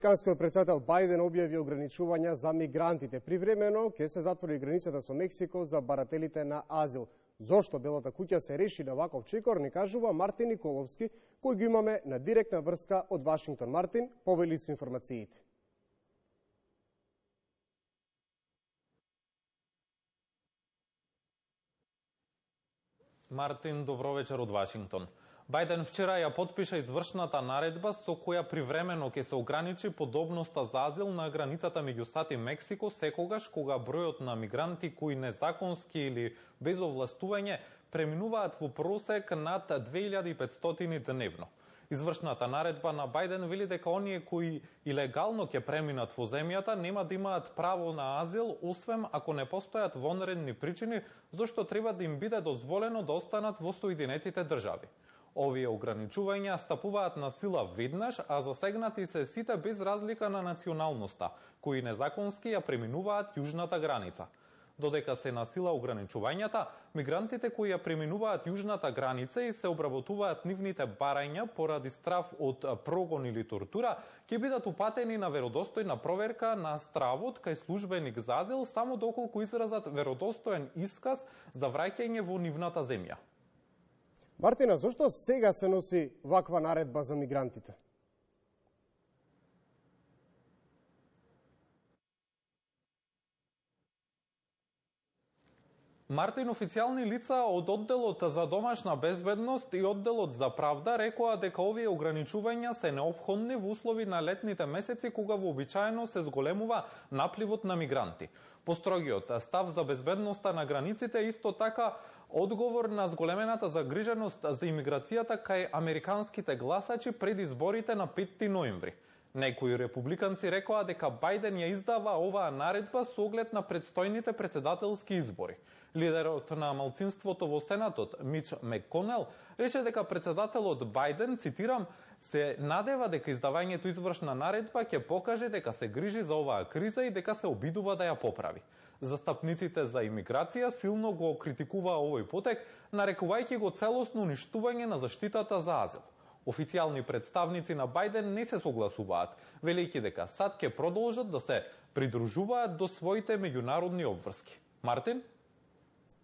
Американскиот председател Бајден објави ограничувања за мигрантите. Привремено ќе се затвори границата со Мексико за барателите на азил. Зошто Белата куќа се реши на ваков чекор, ни кажува Мартин Николовски, кој го имаме на директна врска од Вашингтон. Мартин, повели со информациите. Мартин, добро вечер од Вашингтон. Бајден вчера ја потпиша извршната наредба со која привремено ќе се ограничи подобноста за азил на границата меѓу САД и Мексико секогаш кога бројот на мигранти кои незаконски или без овластување преминуваат во просек над 2500 дневно. Извршната наредба на Бајден вели дека оние кои илегално ќе преминат во земјата нема да имаат право на азил, освен ако не постојат вонредни причини зашто треба да им биде дозволено да останат во Соединетите држави. Овие ограничувања стапуваат на сила веднаш, а засегнати се сите без разлика на националноста, кои незаконски ја преминуваат јужната граница. Додека се на сила ограничувањата, мигрантите кои ја преминуваат јужната граница и се обработуваат нивните барања поради страв од прогон или тортура, ќе бидат упатени на веродостојна проверка на стравот кај службеник за азил само доколку изразат веродостоен исказ за враќање во нивната земја. Мартина, зошто сега се носи ваква наредба за мигрантите? Мартин, официјални лица од одделот за домашна безбедност и одделот за правда рекоа дека овие ограничувања се неопходни во услови на летните месеци кога вообичаено се зголемува напливот на мигранти. Построгиот став за безбедноста на границите исто така одговор на зголемената загриженост за имиграцијата кај американските гласачи пред изборите на 5 ноември. Некои републиканци рекоа дека Бајден ја издава оваа наредба со оглед на предстојните председателски избори. Лидерот на малцинството во Сенатот, Мич Макконел, рече дека председателот Бајден, цитирам, се надева дека издавањето извршна наредба ќе покаже дека се грижи за оваа криза и дека се обидува да ја поправи. Застапниците за имиграција силно го критикуваа овој потек, нарекувајќи го целосно уништување на заштитата за азил. Официјални представници на Бајден не се согласуваат, велејќи дека САД ќе продолжат да се придружуваат до своите меѓународни обврски. Мартин?